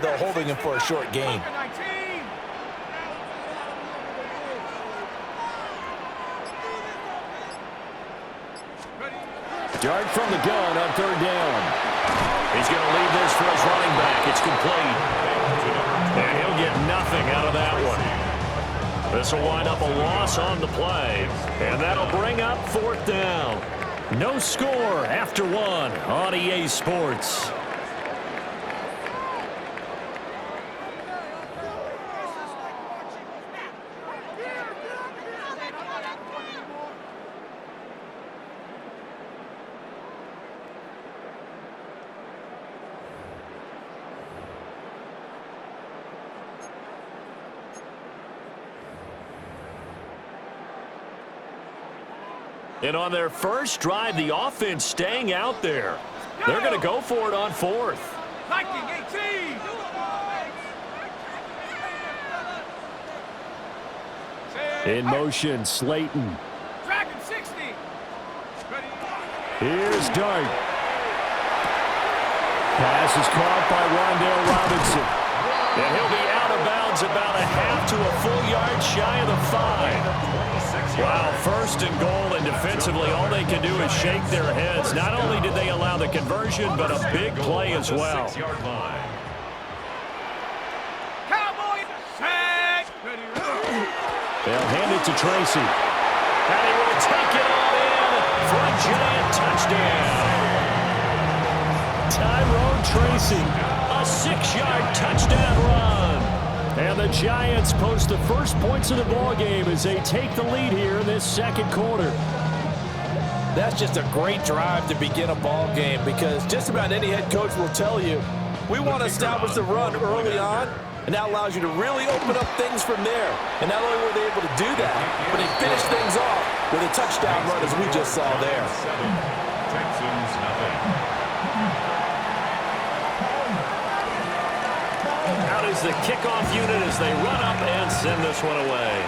They're holding him for a short gain. Dart from the gun on third down. He's going to leave this for his running back. It's complete. And he'll get nothing out of that one. This will wind up a loss on the play. And that'll bring up fourth down. No score after one on EA Sports. And on their first drive, the offense staying out there. They're going to go for it on fourth. Viking 18. In motion, Slayton. Dragon 60. Ready. Here's Dart. Pass is caught by Rondale Robinson. And he'll be out of bounds about a half to a full yard shy of the 5. Wow, first and goal, and defensively all they can do is shake their heads. Not only did they allow the conversion, but a big play as well. Cowboy sack. They'll hand it to Tracy. And he will take it all in for a giant touchdown. Tyrone Tracy, a 6-yard touchdown run. And the Giants post the first points of the ballgame as they take the lead here in this second quarter. That's just a great drive to begin a ball game, because just about any head coach will tell you, we want to establish the run early on, and that allows you to really open up things from there. And not only were they able to do that, but they finished things off with a touchdown run, as we just saw there. Texans nothing. Out is the kickoff unit as they run up and send this one away.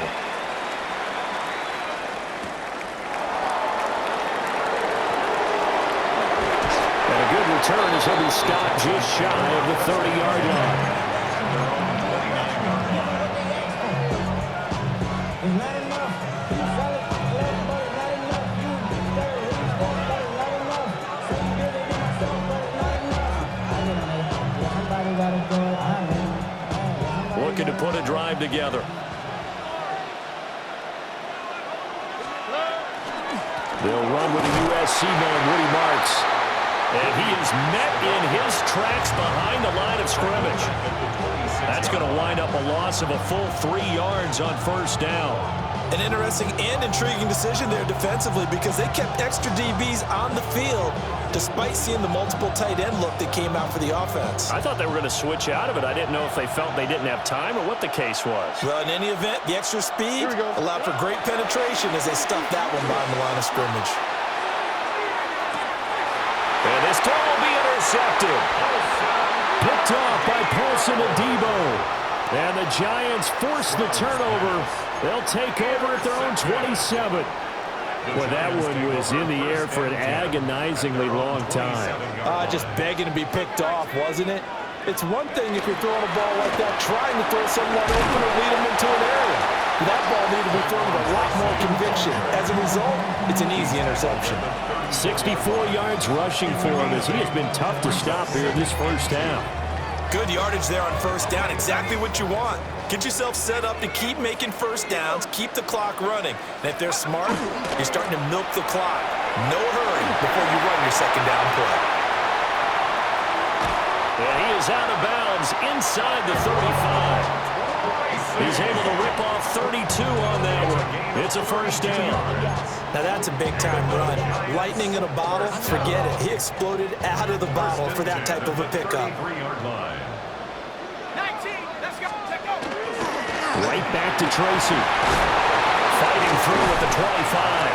And a good return as he'll be stopped just shy of the 30-yard line. Looking to put a drive together. They'll run with a USC man, Woody Marks. And he is met in his tracks behind the line of scrimmage. That's going to wind up a loss of a full 3 yards on first down. An interesting and intriguing decision there defensively, because they kept extra DBs on the field despite seeing the multiple tight end look that came out for the offense. I thought they were going to switch out of it. I didn't know if they felt they didn't have time or what the case was. Well, in any event, the extra speed allowed for great penetration as they stuffed that one behind the line of scrimmage. And this throw will be intercepted. Picked off by Paulson Adebo. And the Giants force the turnover. They'll take over at their own 27. Well, that one was in the air for an agonizingly long time. Just begging to be picked off, wasn't it? It's one thing if you're throwing a ball like that, trying to throw someone open or lead them into an area. That ball needed to be thrown with a lot more conviction. As a result, it's an easy interception. 64 yards rushing for him as he has been tough to stop here this first half. Good yardage there on first down. Exactly what you want. Get yourself set up to keep making first downs, keep the clock running. And if they're smart, you're starting to milk the clock. No hurry before you run your second down play. And he is out of bounds inside the 35. He's able to rip off 32 on that one. It's a first down. Now that's a big-time run. Lightning in a bottle, forget it. He exploded out of the bottle for that type of a pickup. 19, let's go, take over. Right back to Tracy. Fighting through at the 25.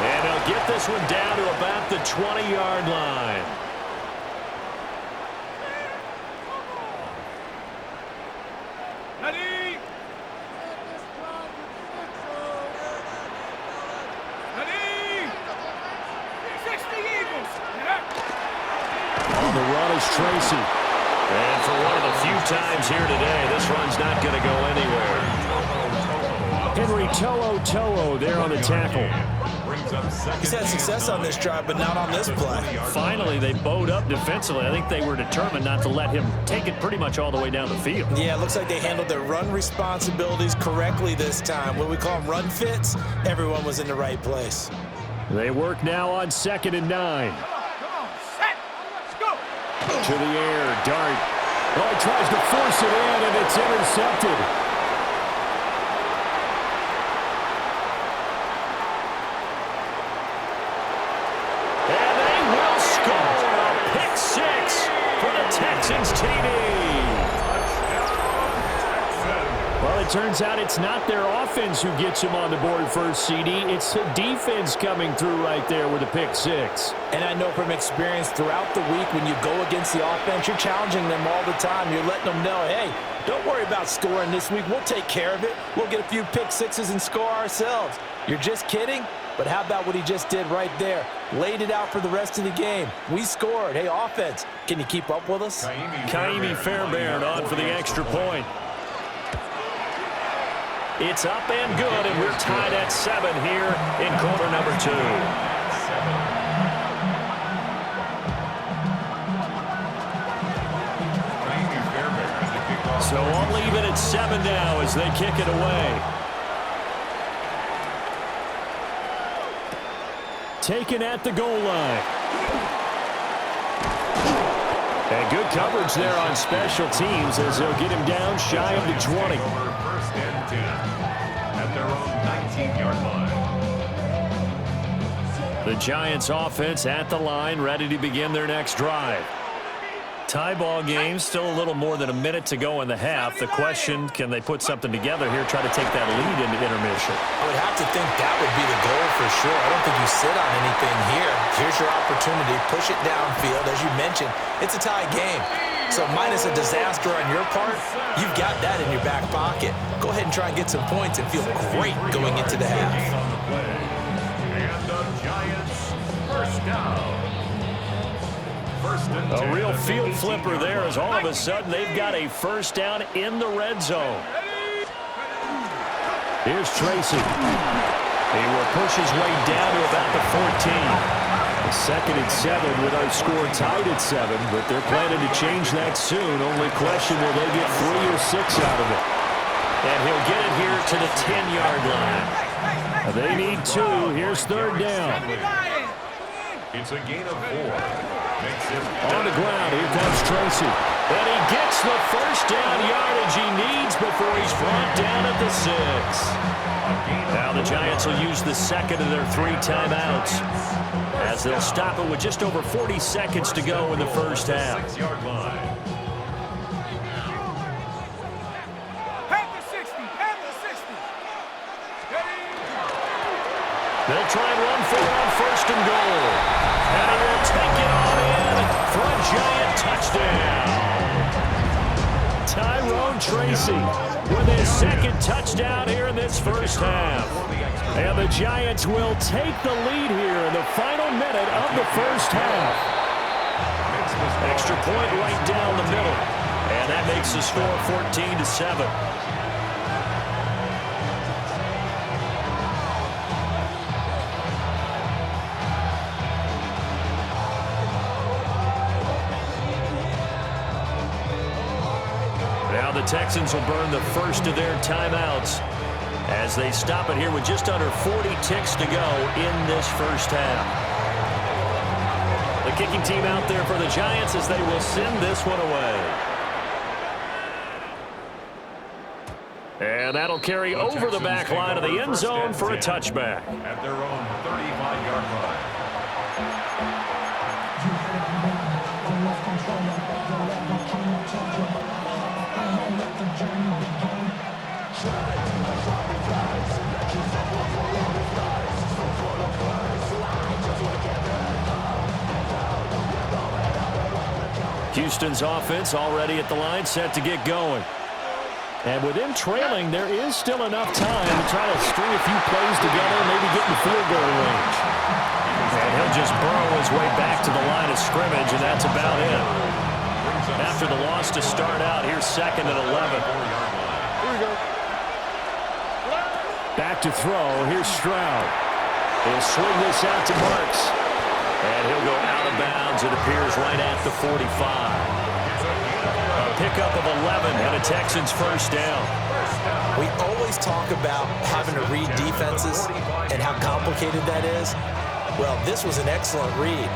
And he'll get this one down to about the 20-yard line. Ready. Ready. 60 Eagles. On the run is Tracy. And for one of the few times here today. This run's not going to go anywhere. Henry To'o there on the tackle. He's had success on this drive, but not on this play. Finally, they bowed up defensively. I think they were determined not to let him take it pretty much all the way down the field. Yeah, it looks like they handled their run responsibilities correctly this time. What we call them run fits, everyone was in the right place. They work now on 2nd and 9. Come on, set. Let's go. To the air, Dart. Oh, he tries to force it in, and it's intercepted. And they will score a pick six for the Texans TD. Well, it turns out it's not their offense who gets him on the board first, CD. It's the defense coming through right there with a pick six. And I know from experience throughout the week when you go against the offense, you're challenging them all the time. You're letting them know, hey, don't worry about scoring this week. We'll take care of it. We'll get a few pick sixes and score ourselves. You're just kidding? But how about what he just did right there? Laid it out for the rest of the game. We scored. Hey, offense, can you keep up with us? Kaimi Fairbairn on for the extra point. It's up and good, and we're tied at 7 here in quarter number 2. So I'll leave it at 7 now as they kick it away. Taken at the goal line. And good coverage there on special teams as they'll get him down shy of the 20. First and 10 at their own 19-yard line. The Giants offense at the line, ready to begin their next drive. Tie ball game, still a little more than a minute to go in the half. The question, can they put something together here, try to take that lead into intermission? I would have to think that would be the goal for sure. I don't think you sit on anything here. Here's your opportunity. Push it downfield. As you mentioned, it's a tie game. So minus a disaster on your part, you've got that in your back pocket. Go ahead and try and get some points and feel great going into the half. And the Giants first down. A real field flipper there as all of a sudden they've got a first down in the red zone. Here's Tracy. He will push his way down to about the 14. 2nd and 7 with our score tied at 7, but they're planning to change that soon. Only question, will they get 3 or 6 out of it? And he'll get it here to the 10-yard line. They need 2. Here's 3rd down. It's a gain of 4. On the ground, here comes Tracy. And he gets the first down yardage he needs before he's brought down at the 6. Now the Giants will use the second of their 3 timeouts as they'll stop it with just over 40 seconds to go in the first half. 6-yard line. Have the 60. Have the 60. Ready? They'll try and run for it on 1st and goal. And he will take it on in for a Giant touchdown. Tyrone Tracy with his 2nd touchdown here in this first half. And the Giants will take the lead here in the final minute of the first half. Extra point right down the middle. And that makes the score 14-7. Now the Texans will burn the first of their timeouts as they stop it here with just under 40 ticks to go in this first half. The kicking team out there for the Giants as they will send this one away. And that'll carry over the back line of the end zone for a touchback. At their own 35-yard line. Houston's offense already at the line, set to get going. And with them trailing, there is still enough time to try to string a few plays together and maybe get in the field goal range. And he'll just burrow his way back to the line of scrimmage, and that's about it. after the loss to start out. Here's 2nd and 11. Here we go. Back to throw. Here's Stroud. He'll swing this out to Marks. And he'll go out of bounds, it appears, right at the 45. A pickup of 11 and a Texans first down. We always talk about having to read defenses and how complicated that is. Well, this was an excellent read.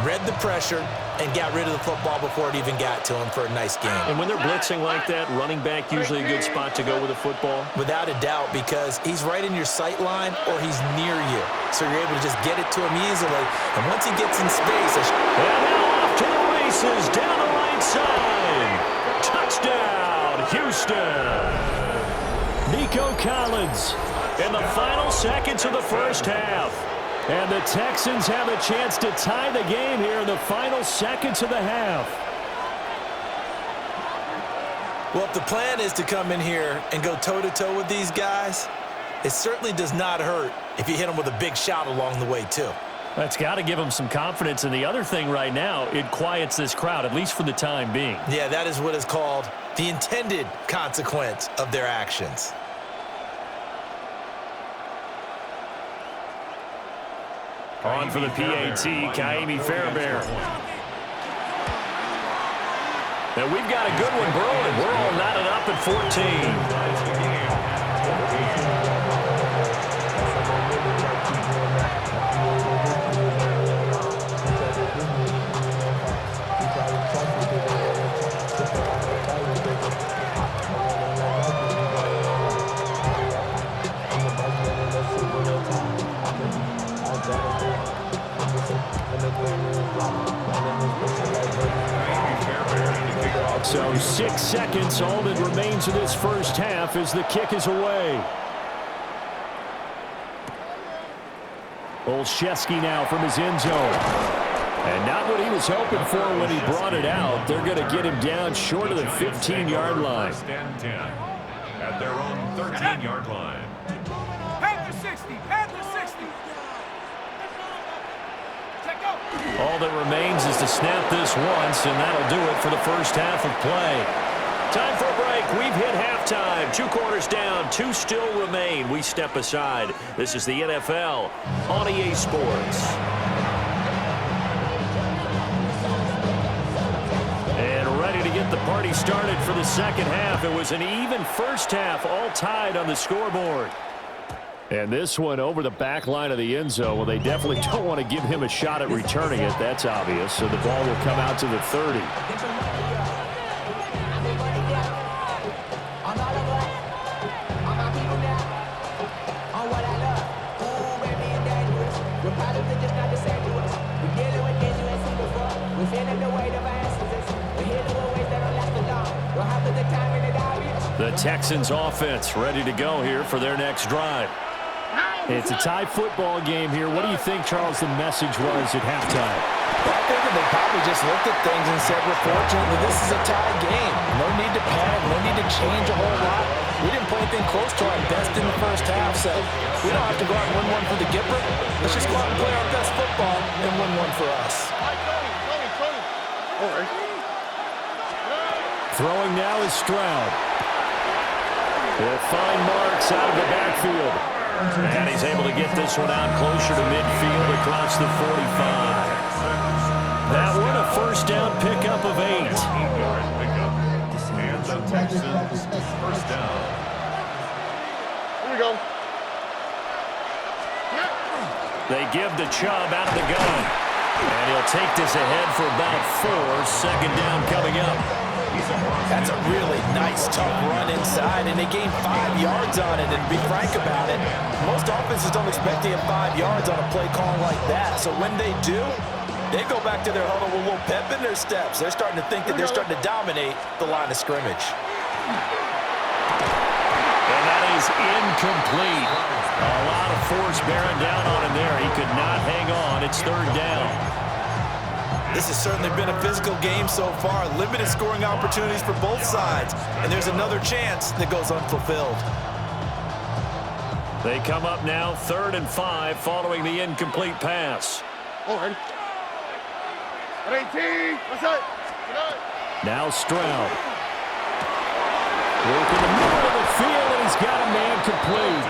Read the pressure and got rid of the football before it even got to him for a nice game. And when they're blitzing like that, running back usually a good spot to go with the football? Without a doubt, because he's right in your sight line or he's near you. So you're able to just get it to him easily. And once he gets in space... And now off to the races down the right side. Touchdown, Houston. Nico Collins in the final seconds of the first half. And the Texans have a chance to tie the game here in the final seconds of the half. Well, if the plan is to come in here and go toe-to-toe with these guys, it certainly does not hurt if you hit them with a big shot along the way, too. That's got to give them some confidence. And the other thing right now, it quiets this crowd, at least for the time being. Yeah, that is what is called the intended consequence of their actions. On for the PAT, Ka'imi Fairbairn. And we've got a good one brewing. We're all knotted up at 14. So 6 seconds, all that remains of this first half as the kick is away. Olszewski now from his end zone. And not what he was hoping for when he brought it out. They're going to get him down short of the 15-yard line. First and 10 at their own 13-yard line. Panther 60. Panther 60. Check out. All that remains is to snap this once, and that'll do it for the first half of play. Time for a break. We've hit halftime. 2 quarters down, 2 still remain. We step aside. This is the NFL on EA Sports. And ready to get the party started for the second half. It was an even first half, all tied on the scoreboard. And this one over the back line of the end zone. Well, they definitely don't want to give him a shot at returning it. That's obvious. So the ball will come out to the 30. The Texans offense ready to go here for their next drive. It's a tie football game here. What do you think, Charles, the message was at halftime? Well, I think they probably just looked at things and said, we're fortunate that this is a tie game. No need to panic, no need to change a whole lot. We didn't play anything close to our best in the first half, so we don't have to go out and win one for the Gipper. Let's just go out and play our best football and win one for us. Throwing now is Stroud. He'll find Marks out of the backfield. And he's able to get this one out closer to midfield across the 45. That one a first down pickup of 8. 15-yard pickup. And the Texans first down. Here we go. They give the Chubb out of the gun. And he'll take this ahead for about 4. Second down coming up. That's a really nice, tough run inside, and they gained 5 yards on it. And to be frank about it, most offenses don't expect to get 5 yards on a play call like that. So when they do, they go back to their huddle with a little pep in their steps. They're starting to think that they're starting to dominate the line of scrimmage. And that is incomplete. A lot of force bearing down on him there. He could not hang on. It's third down. This has certainly been a physical game so far. Limited scoring opportunities for both sides. And there's another chance that goes unfulfilled. They come up now 3rd and 5 following the incomplete pass. All right. 18. What's that? Now Stroud. Working the middle of the field, and he's got a man complete.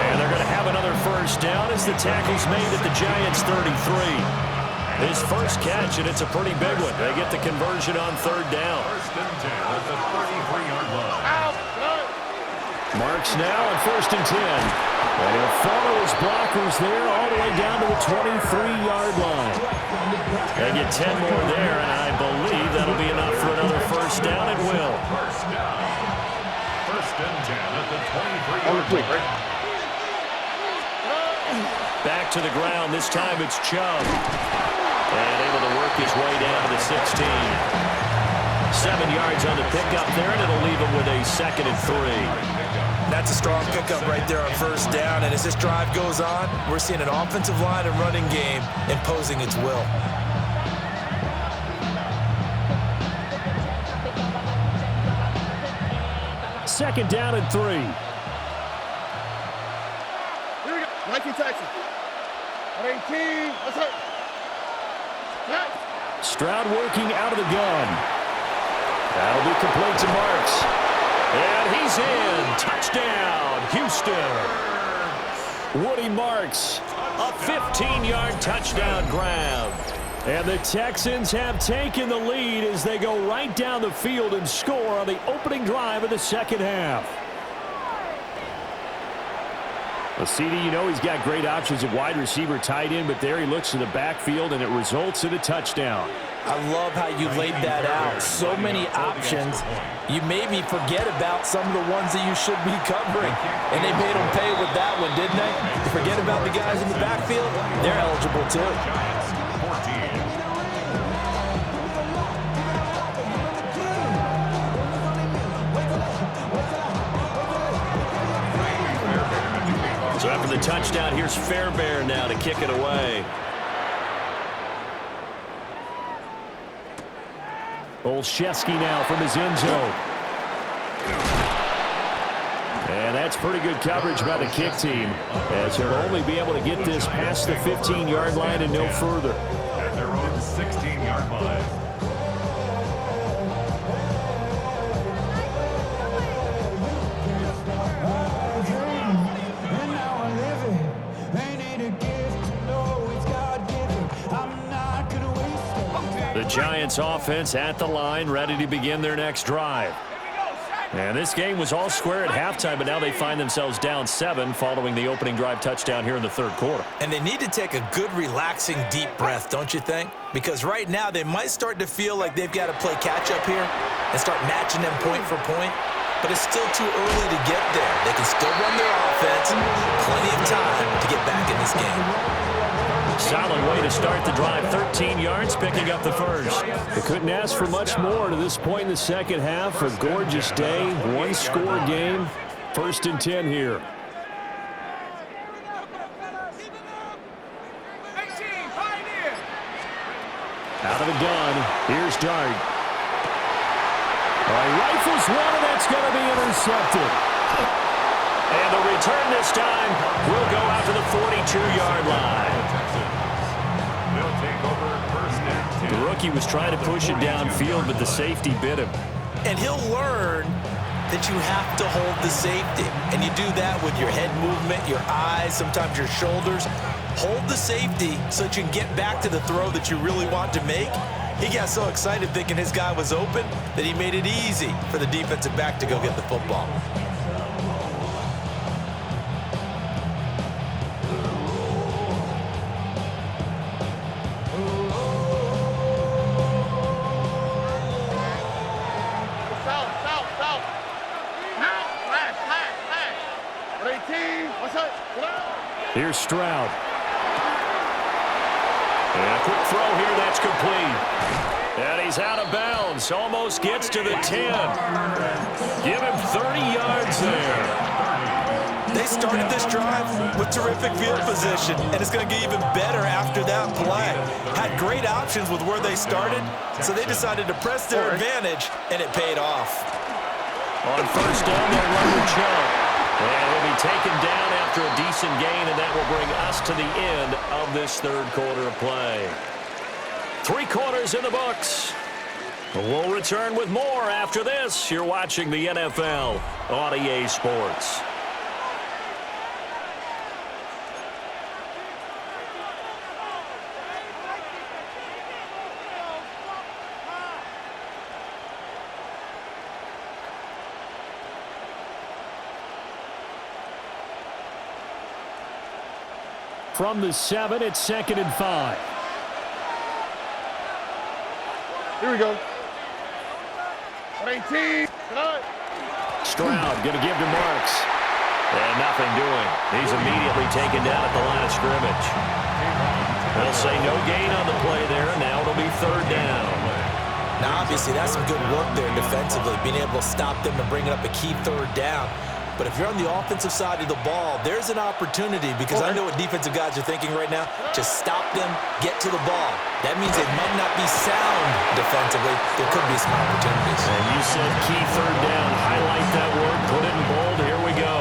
And they're going to have another first down as the tackle's made at the Giants' 33. His first catch, and it's a pretty big one. They get the conversion on third down. First and 10 at the 33-yard line. Marks now on first and 10. And he'll follow his blockers there all the way down to the 23-yard line. They get 10 more there, and I believe that'll be enough for another first down. It will. First down. First and 10 at the 23-yard line. Back to the ground. This time it's Chubb. And able to work his way down to the 16. 7 yards on the pickup there, and it'll leave him with a 2nd and 3. That's a strong pickup right there on first down. And as this drive goes on, we're seeing an offensive line and running game imposing its will. Second down and 3. Here we go. 19 Texas. 18. Let's hit. Stroud working out of the gun. That'll be complete to Marks. And he's in. Touchdown, Houston. Woody Marks, a 15-yard touchdown grab. And the Texans have taken the lead as they go right down the field and score on the opening drive of the second half. Well, CD, you know he's got great options at wide receiver, tight end, but there he looks to the backfield, and it results in a touchdown. I love how you laid that out. So many options. You made me forget about some of the ones that you should be covering. And they made them pay with that one, didn't they? You forget about the guys in the backfield? They're eligible too. So after the touchdown, here's Fairbairn now to kick it away. Olszewski now from his end zone. And that's pretty good coverage by the kick team, as he'll only be able to get this past the 15-yard line and no further. At their own 16-yard line. The Giants offense at the line, ready to begin their next drive. And this game was all square at halftime, but now they find themselves down 7 following the opening drive touchdown here in the third quarter. And they need to take a good, relaxing, deep breath, don't you think? Because right now they might start to feel like they've got to play catch-up here and start matching them point for point. But it's still too early to get there. They can still run their offense. Plenty of time to get back in this game. Solid way to start the drive. 13 yards, picking up the first. They couldn't ask for much more to this point in the second half. A gorgeous day, one-score game. First and 10 here. 18, Pioneer. Out of the gun, here's Dart. Rifles one, and that's going to be intercepted. And the return this time will go out to the 42-yard line. The rookie was trying to push it downfield, but the safety bit him. And he'll learn that you have to hold the safety. And you do that with your head movement, your eyes, sometimes your shoulders. Hold the safety so that you can get back to the throw that you really want to make. He got so excited thinking his guy was open that he made it easy for the defensive back to go get the football. Here's Stroud. And a quick throw here, that's complete. And he's out of bounds. Almost gets to the 10. Give him 30 yards there. They started this drive with terrific field position, and it's going to get even better after that play. Had great options with where they started, so they decided to press their advantage, and it paid off. On first down, they'll run with Chubb. And he'll be taken down after a decent gain, and that will bring us to the end of this third quarter of play. 3 quarters in the books. We'll return with more after this. You're watching the NFL on EA Sports. From the 7, it's 2nd and 5. Here we go. 18. Stroud going to give to Marks. And nothing doing. He's immediately taken down at the line of scrimmage. They'll say no gain on the play there. Now it'll be 3rd down. Now, obviously, that's some good work there defensively, being able to stop them and bring it up a key 3rd down. But if you're on the offensive side of the ball, there's an opportunity because I know what defensive guys are thinking right now. Just stop them, get to the ball. That means they might not be sound defensively. There could be some opportunities. And you said key 3rd down. Highlight that word. Put it in bold. Here we go.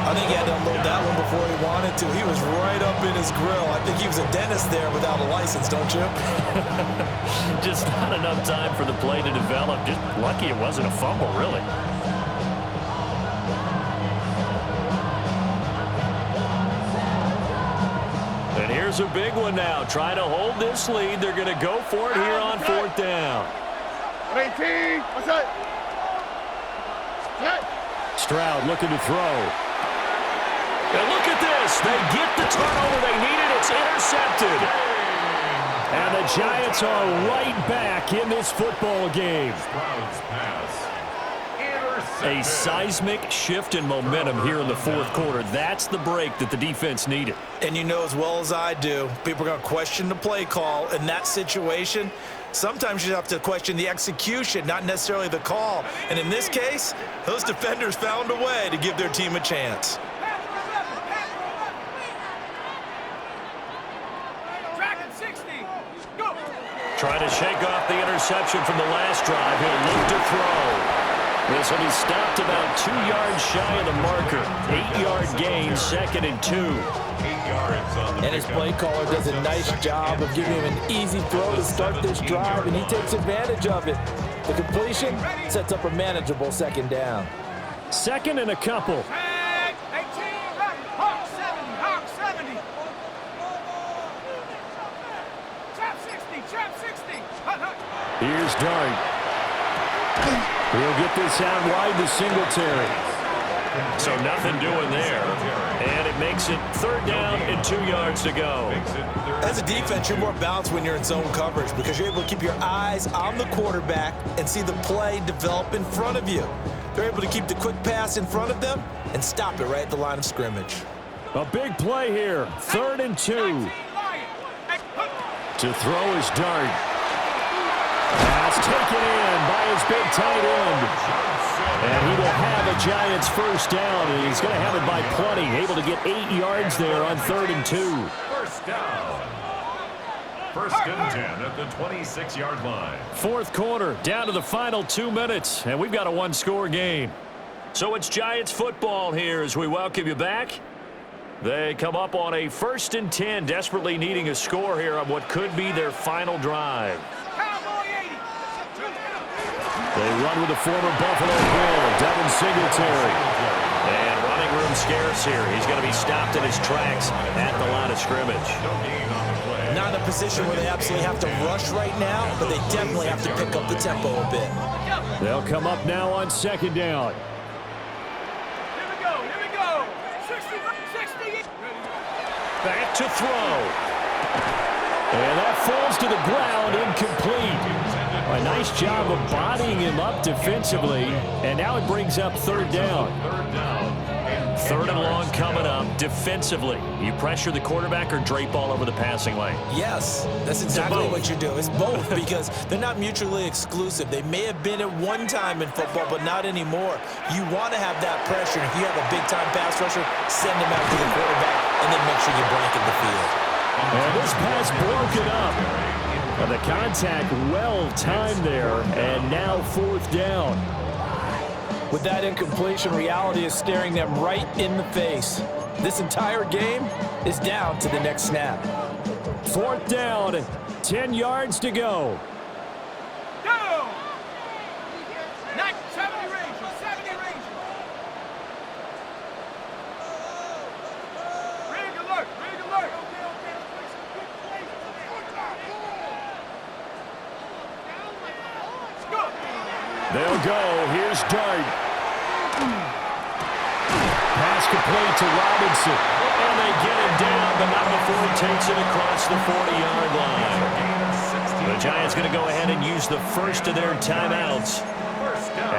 I think he had to unload that one before he wanted to. He was right up in his grill. I think he was a dentist there without a license, don't you? Just not enough time for the play to develop. Just lucky it wasn't a fumble, really. And here's a big one now. Trying to hold this lead. They're going to go for it here on 4th down. 18. What's that? Stroud looking to throw. And look at this. They get the turnover they needed. It's intercepted. And the Giants are right back in this football game. A seismic shift in momentum here in the 4th quarter. That's the break that the defense needed. And you know as well as I do, people are going to question the play call in that situation. Sometimes you have to question the execution, not necessarily the call. And in this case, those defenders found a way to give their team a chance. Trying to shake off the interception from the last drive. He'll look to throw. This will be stopped about 2 yards shy of the marker. 8-yard gain, 2nd and 2. 8 yards on the And his play caller does a nice job of giving him an easy throw to start this drive, and he takes advantage of it. The completion sets up a manageable 2nd down. 2nd and a couple. Hawk 70. Trap 60. Here's Dart. He'll get this out wide to Singletary. So nothing doing there. And it makes it 3rd down and 2 yards to go. As a defense, you're more balanced when you're in zone coverage because you're able to keep your eyes on the quarterback and see the play develop in front of you. They're able to keep the quick pass in front of them and stop it right at the line of scrimmage. A big play here. 3rd and 2. To throw is Dart. Pass taken in by his big tight end. And he will have a Giants 1st down, and he's going to have it by plenty. Able to get 8 yards there on 3rd and 2. 1st down. 1st and 10 at the 26-yard line. 4th quarter, down to the final 2 minutes, and we've got a 1-score game. So it's Giants football here as we welcome you back. They come up on a 1st and 10, desperately needing a score here on what could be their final drive. They run with the former Buffalo Bill, Devin Singletary. And running room scarce here. He's going to be stopped in his tracks at the line of scrimmage. Not in a position where they absolutely have to rush right now, but they definitely have to pick up the tempo a bit. They'll come up now on 2nd down. Here we go. 60. Back to throw. And that falls to the ground, incomplete. A nice job of bodying him up defensively, and now it brings up 3rd down. 3rd and long coming up defensively. You pressure the quarterback or drape all over the passing lane? Yes, that's exactly what you do. It's both because they're not mutually exclusive. They may have been at one time in football, but not anymore. You want to have that pressure. If you have a big-time pass rusher, send him after the quarterback, and then make sure you blanket the field. And this pass broken up. And the contact well-timed there, and now 4th down. With that incompletion, reality is staring them right in the face. This entire game is down to the next snap. 4th down, 10 yards to go. Go! go. Here's Dart. Pass complete to Robinson. And they get him down, but not before he takes it across the 40-yard line. The Giants going to go ahead and use the first of their timeouts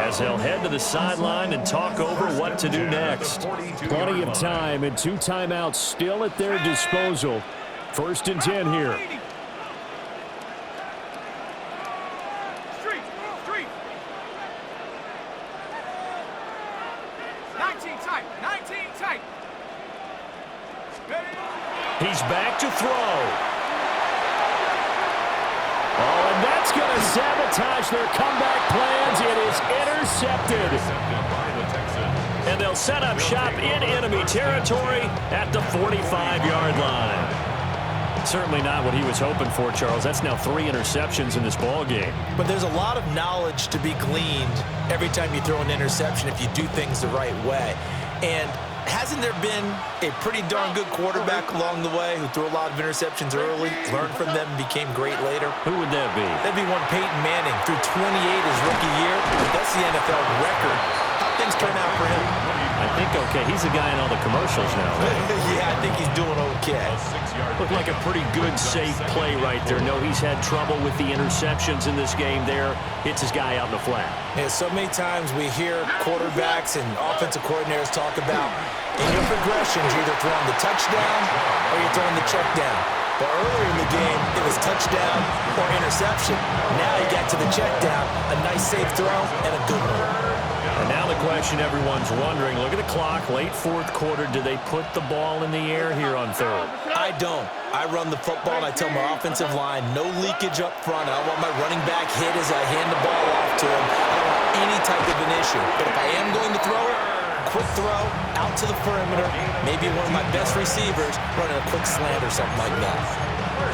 as they'll head to the sideline and talk over what to do next. Plenty of time and 2 timeouts still at their disposal. 1st and 10 here. Street. 19 tight. He's back to throw. Oh, and that's going to sabotage their comeback plans. It is intercepted. And they'll set up shop in enemy territory at the 45-yard line. Certainly not what he was hoping for, Charles. That's now 3 interceptions in this ball game. But there's a lot of knowledge to be gleaned every time you throw an interception if you do things the right way. And hasn't there been a pretty darn good quarterback along the way who threw a lot of interceptions early, learned from them, and became great later? Who would that be? That'd be one Peyton Manning. Threw 28 his rookie year. That's the NFL record. How'd things turn out for him? I think okay. He's the guy in all the commercials now. Yeah, I think he's doing okay. Looked like a pretty good, safe play right there. No, he's had trouble with the interceptions in this game there. Hits his guy out in the flat. Yeah, so many times we hear quarterbacks and offensive coordinators talk about in your progressions, you're either throwing the touchdown or you're throwing the check down. But earlier in the game, it was touchdown or interception. Now you got to the check down, a nice safe throw, and a good one. And now the question everyone's wondering, look at the clock, late 4th quarter, do they put the ball in the air here on 3rd? I don't. I run the football, and I tell my offensive line, no leakage up front. I don't want my running back hit as I hand the ball off to him. I don't want any type of an issue. But if I am going to throw it, quick throw, out to the perimeter, maybe one of my best receivers running a quick slant or something like that.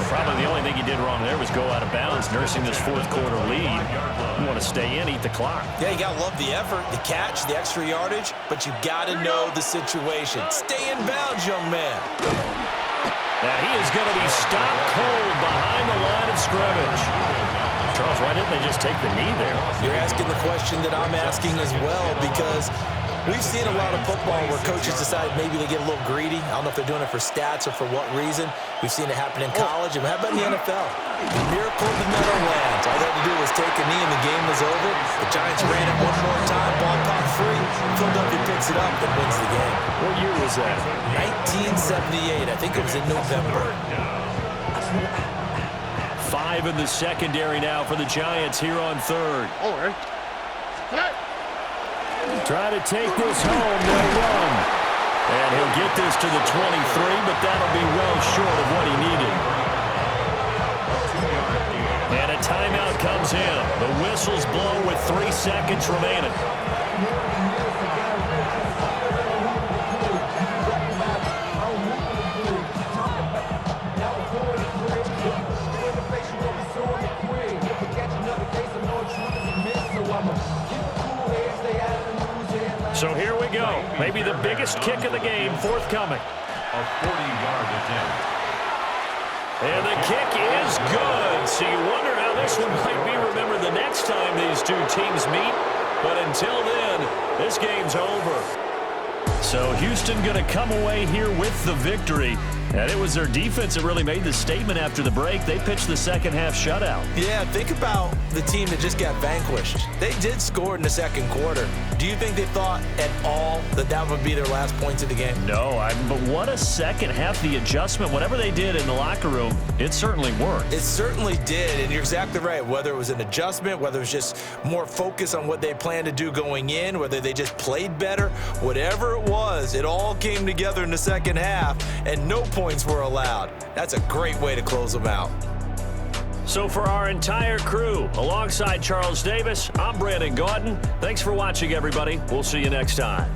Probably the only thing he did wrong there was go out of bounds, nursing this 4th quarter lead. You want to stay in, eat the clock. Yeah, you got to love the effort, the catch, the extra yardage, but you got to know the situation. Stay in bounds, young man. Now he is going to be stopped cold behind the line of scrimmage. Charles, why didn't they just take the knee there? You're asking the question that I'm asking as well, because we've seen a lot of football where coaches decide maybe they get a little greedy. I don't know if they're doing it for stats or for what reason. We've seen it happen in college. And how about in the NFL? The miracle of the Meadowlands. All they had to do was take a knee and the game was over. The Giants ran it one more time. Ball caught free. Philadelphia picks it up and wins the game. What year was that? 1978. I think it was in November. 5 in the secondary now for the Giants here on 3rd. Try to take this home. They'll run. And he'll get this to the 23, but that'll be well short of what he needed. And a timeout comes in. The whistles blow with 3 seconds remaining. So here we go. Maybe the biggest kick of the game forthcoming. A 40-yard attempt. And the kick is good. So you wonder how this one might be remembered the next time these two teams meet. But until then, this game's over. So Houston going to come away here with the victory. And it was their defense that really made the statement after the break. They pitched the second half shutout. Yeah, think about the team that just got vanquished. They did score in the 2nd quarter. Do you think they thought at all that that would be their last points of the game? No, but what a second half. The adjustment, whatever they did in the locker room, it certainly worked. It certainly did, and you're exactly right. Whether it was an adjustment, whether it was just more focus on what they planned to do going in, whether they just played better, whatever it was, it all came together in the second half, and no points were allowed. That's a great way to close them out. So for our entire crew, alongside Charles Davis, I'm Brandon Gaudin. Thanks for watching, everybody. We'll see you next time.